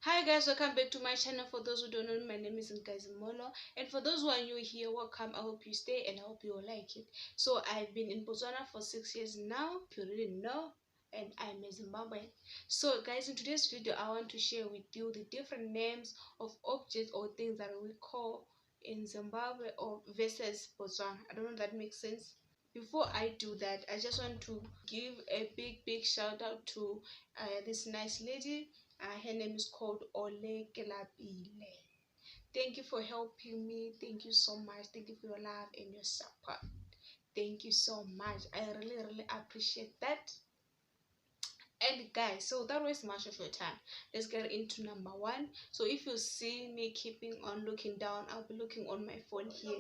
Hi guys, welcome back to my channel. For those who don't know, my name is Nkazimolo, and for those who are new here, welcome. I hope you stay and I hope you will like it. So I've been in Botswana for 6 years now, if you didn't know, and I'm a Zimbabwean. So guys, in today's video I want to share with you the different names of objects or things that we call in Zimbabwe or versus Botswana. I don't know if that makes sense. Before I do that, I just want to give a big shout out to this nice lady. Her name is called Ole Kelapile. Thank you for helping me. Thank you so much. Thank you for your love and your support. Thank you so much. I really appreciate that. And guys, so that was much of your time. Let's get into number one. So if you see me keeping on looking down, I'll be looking on my phone here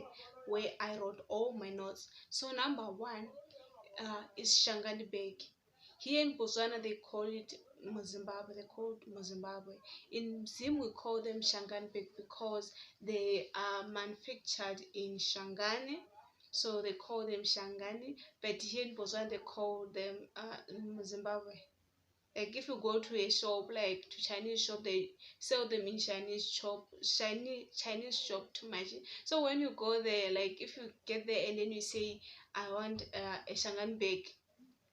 where I wrote all my notes. So number one is Shangani Bag. Here in Botswana they call it Musambwe. They call it Musambwe. In Zim we call them Shangani Bag because they are manufactured in Shangani. So they call them Shangani, but here in Botswana they call them Musambwe. Like if you go to a shop, like to Chinese shop, they sell them in Chinese shop, Chinese shop too much. So when you go there, like if you get there and then you say I want a Shangan bag,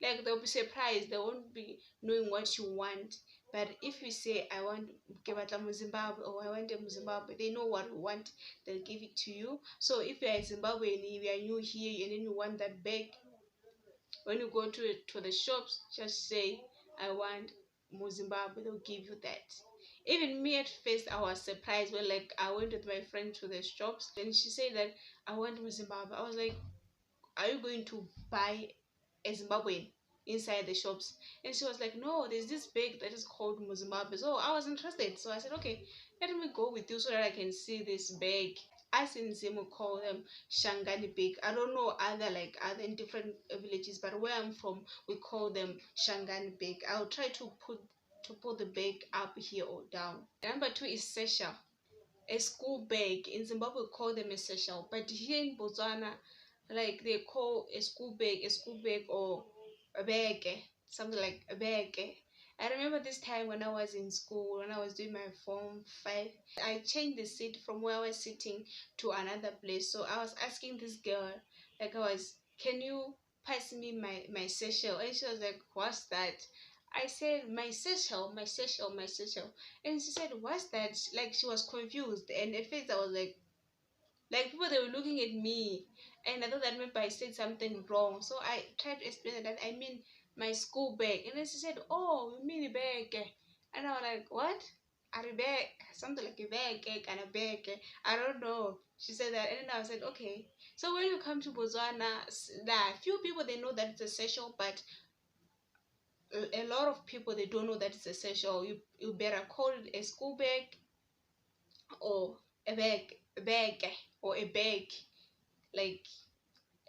like they'll be surprised. They won't be knowing what you want. But if you say I want Kebata Zimbabwe or I want a Zimbabwe, they know what you want. They'll give it to you. So if you're a Zimbabwean, if you're new here and then you want that bag, when you go to the shops, just say I want Musambwe, they'll give you that. Even me at first I was surprised when like I went with my friend to the shops and she said that I want Musambwe. I was like, are you going to buy a Zimbabwean inside the shops? And she was like, no, there's this bag that is called Musambwe. So I was interested, so I said, okay, let me go with you so that I can see this bag. Us in Zim we call them Shangani bag. I don't know other in different villages, but where I'm from we call them Shangani bag. I'll try to put the bag up here or down. Number two is seshal, a school bag. In Zimbabwe we call them a seshal, but here in Botswana, like they call a school bag or a bag, something like a bag. I remember this time when I was in school, when I was doing my form 5, I changed the seat from where I was sitting to another place. So I was asking this girl, like can you pass me my seshal? And she was like, what's that? I said, my seshal. And she said, what's that? Like she was confused. And at first I was like people, they were looking at me and I thought that maybe I said something wrong. So I tried to explain that I mean my school bag. And then she said, oh, you mean a bag? And I was like, what? A bag? Something like a bag and a bag. I don't know. She said that, and then I said, okay. So when you come to Botswana, there are few people they know that it's essential, but a lot of people they don't know that it's essential. You better call it a school bag or a bag or a bag, like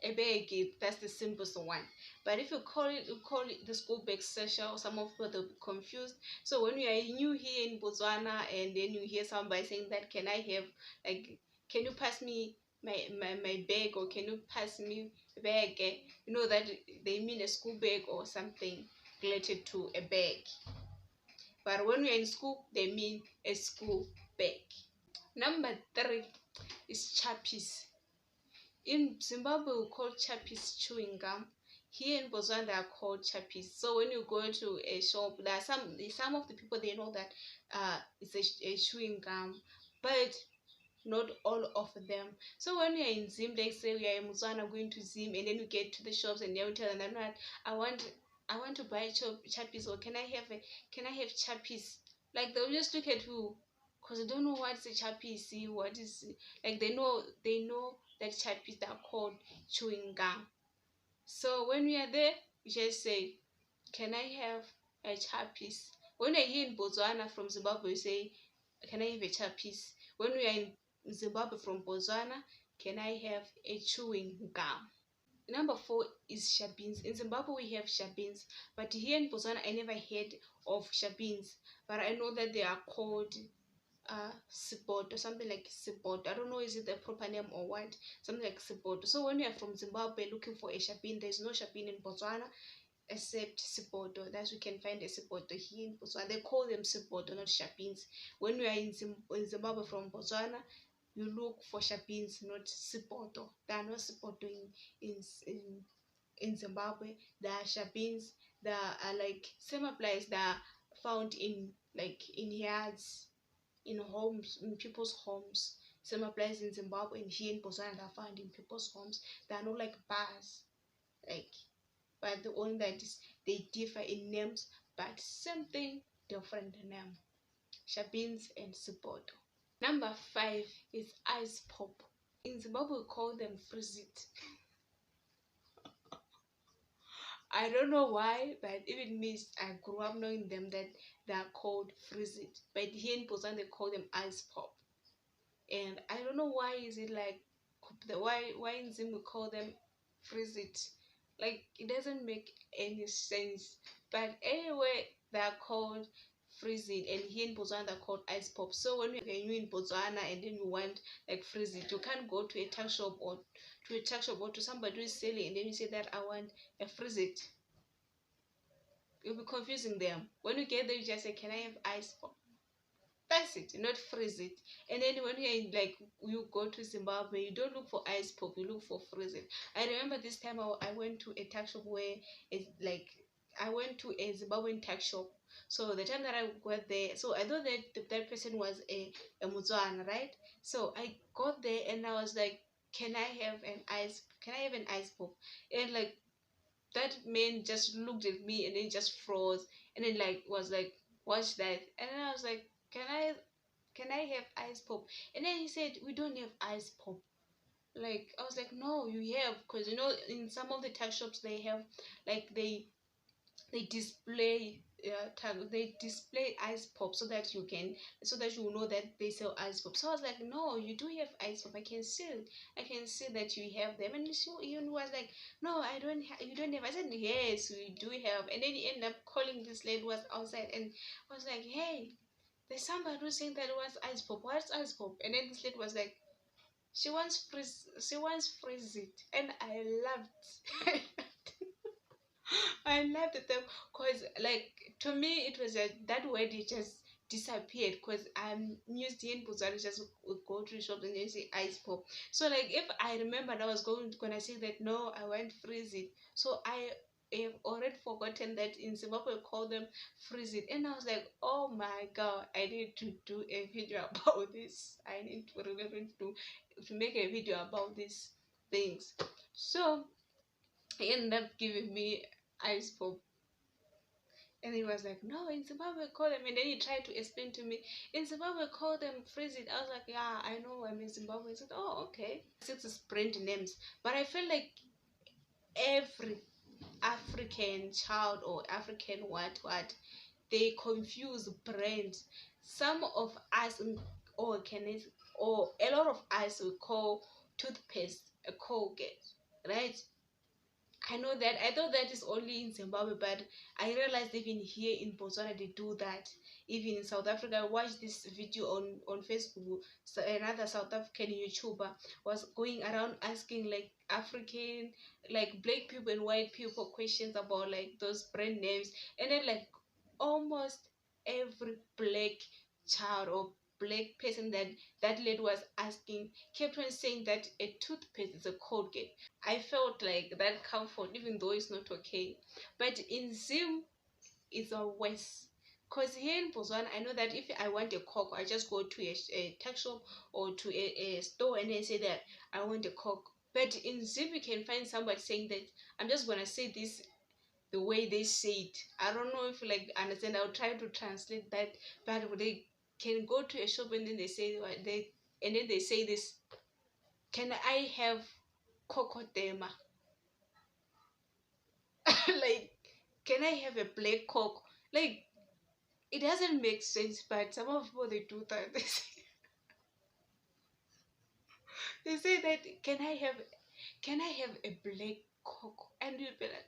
a bag. That's the simplest one. But if you call it the school bag session, some of people will be confused. So when you are new here in Botswana and then you hear somebody saying that, can I have, like, can you pass me my bag, or can you pass me a bag, you know that they mean a school bag or something related to a bag. But when you're in school, they mean a school bag. Number 3 is Chapies. In Zimbabwe we call Chapies chewing gum. Here in Botswana they are called Chapies. So when you go to a shop, there are some of the people they know that it's a chewing gum, but not all of them. So when you are in Zim, they say we are in Botswana going to Zim, and then you get to the shops and they will tell them that I want to buy Chapies, or can I have Chapies? Like they'll just look at you because they don't know what's a Chapies. What is, like they know that Chapies are called chewing gum. So when we are there, you just say, can I have a Chapies? When we're here in Botswana from Zimbabwe, we say, can I have a Chapies? When we are in Zimbabwe from Botswana, can I have a chewing gum? Number 4 is Chapies. In Zimbabwe we have Chapies, but here in Botswana I never heard of Chapies, but I know that they are called Sipot or something like Sipot. I don't know, is it the proper name or what? Something like Sipot. So when you are from Zimbabwe looking for a Chapin, there's no Chapin in Botswana. except sipoto. That we can find a sipoto here in Botswana. They call them sipoto, not Chapies. When we are in Zimbabwe from Botswana, you look for Chapies, not sipoto. There are no sipoto in Zimbabwe. There are Chapies. There are like same applies that are found in yards, in homes, in people's homes. Same applies in Zimbabwe, and here in Botswana they are found in people's homes. They are not like bars, but the only that is they differ in names, but same thing, different name. Chapies and sipoto. Number 5 is ice pop. In Zimbabwe we call them freeze it. I don't know why, but even me, I grew up knowing them that they are called freeze it. But here in Botswana they call them ice pop. And I don't know why is it like why in Zim we call them freeze it. Like it doesn't make any sense. But anyway, they are called freeze it, and here in Botswana they're called ice pop. So when you're in Botswana and then you want like freeze it, you can't go to a tuck shop or to somebody who is selling and then you say that I want a freeze it. You'll be confusing them. When you get there, you just say, can I have ice pop? That's it, not freeze it. And then when you go to Zimbabwe, you don't look for ice pop, you look for freeze it. I remember this time I went to a tuck shop where I went to a Zimbabwean tuck shop. So the time that I got there, so I thought that that person was a Mutswana, right? So I got there and I was like, can I have an ice pop? And like that man just looked at me and then just froze and then was like, watch that. And then I was like, can I have ice pop? And then he said, we don't have ice pop. Like I was like, no, you have, because in some of the tuck shops they have they display ice pop so that you know that they sell ice pop. So I was like, no, you do have ice pop. I can see that you have them. And he was like, no, you don't have. I said, yes, we do have. And then he ended up calling this lady who was outside and was like, hey, there's somebody who's saying that it was ice pop. What's ice pop? And then this lady was like, she wants freeze it. And I loved I loved them because to me it was that word, it just disappeared, because I'm used here in Botswana just go to the shop and then say ice pop. So if I remembered I was gonna say that, no, I want freeze it. So I have already forgotten that in Zimbabwe we call them freeze it. And I was like, oh my god, I need to do a video about this. I need to remember to make a video about these things. So he ended up giving me ice pop, and he was like, no, in Zimbabwe call them. And then he tried to explain to me, in Zimbabwe call them freeze it. I was like, yeah, I know, I'm in Zimbabwe. He said, oh, okay. 6 is brand names, but I feel like every African child or African what they confuse brands. Some of us or a lot of us we call toothpaste a Colgate, right? I know that. I thought that is only in Zimbabwe, but I realized even here in Botswana they do that. Even in South Africa, I watched this video on Facebook. So another South African YouTuber was going around asking African, black people and white people questions about those brand names, and then almost every black child or black person that lady was asking kept on saying that a toothpaste is a Colgate. I felt like that comfort, even though it's not okay. But in Zim, it's a worse. Because here in Botswana, I know that if I want a Coke, I just go to a tuck shop or to a store and then say that I want a Coke. But in Zim, you can find somebody saying that I'm just going to say this the way they say it. I don't know if understand. I'll try to translate that. But they can go to a shop and then they say they say this, can I have Cocodema? Can I have a black Coke? It doesn't make sense, but some of people they do that. They say that, can I have a black Coke? And you'll be like,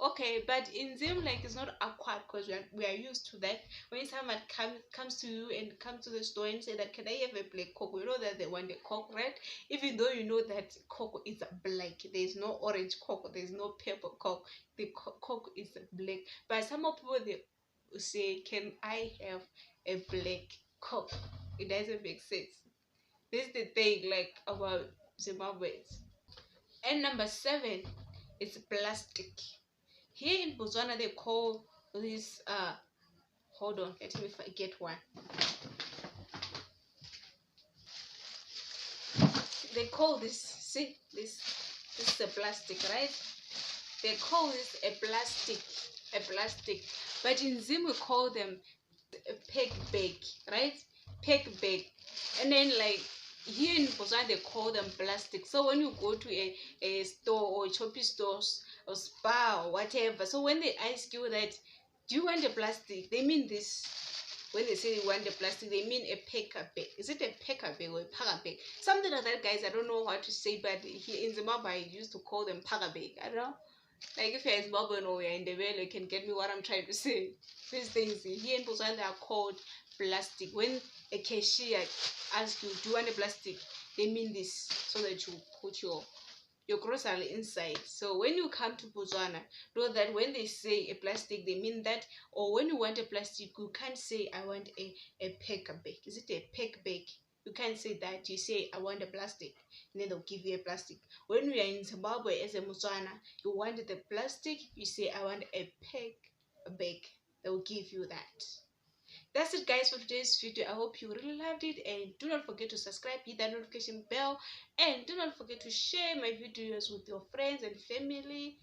Okay, but in Zim, like, it's not awkward because we are used to that. When someone comes to you and comes to the store and say that, can I have a black cocoa? You know that they want the coke, right? Even though you know that cocoa is black, there's no orange cocoa, there's no purple coke. The cocoa is black. But some of people they say, can I have a black coke? It doesn't make sense. This is the thing, like, about Zimbabweans. And number 7, it's plastic. Here in Botswana, they call this, hold on, let me get one. They call this, see, this is a plastic, right? They call this a plastic. But in Zim, we call them a peg bag, right? Peg bag. And then, like, here in Botswana, they call them plastic. So when you go to a store or Chapies stores or spa or whatever, so when they ask you that, do you want a plastic, they mean this. When they say they want the plastic, they mean a packer bag. Is it a packer bag or a packer bag? Something like that, guys. I don't know what to say, but here in Zimbabwe, I used to call them packer bag. I don't know. Like, if you're in Zimbabwe or you're in the valley, you can get me what I'm trying to say. These things here in Botswana, they are called plastic. When a cashier asks you, do you want a plastic? They mean this, so that you put your grocery inside. So when you come to Botswana, know that when they say a plastic, they mean that. Or when you want a plastic, you can't say I want a packer bag. Is it a pack bag? You can't say that. You say I want a plastic, and then they'll give you a plastic. When we are in Zimbabwe as a Botswana, you want the plastic, you say I want a pack bag. They'll give you that. That's it, guys, for today's video. I hope you really loved it, and do not forget to subscribe, hit that notification bell, and do not forget to share my videos with your friends and family.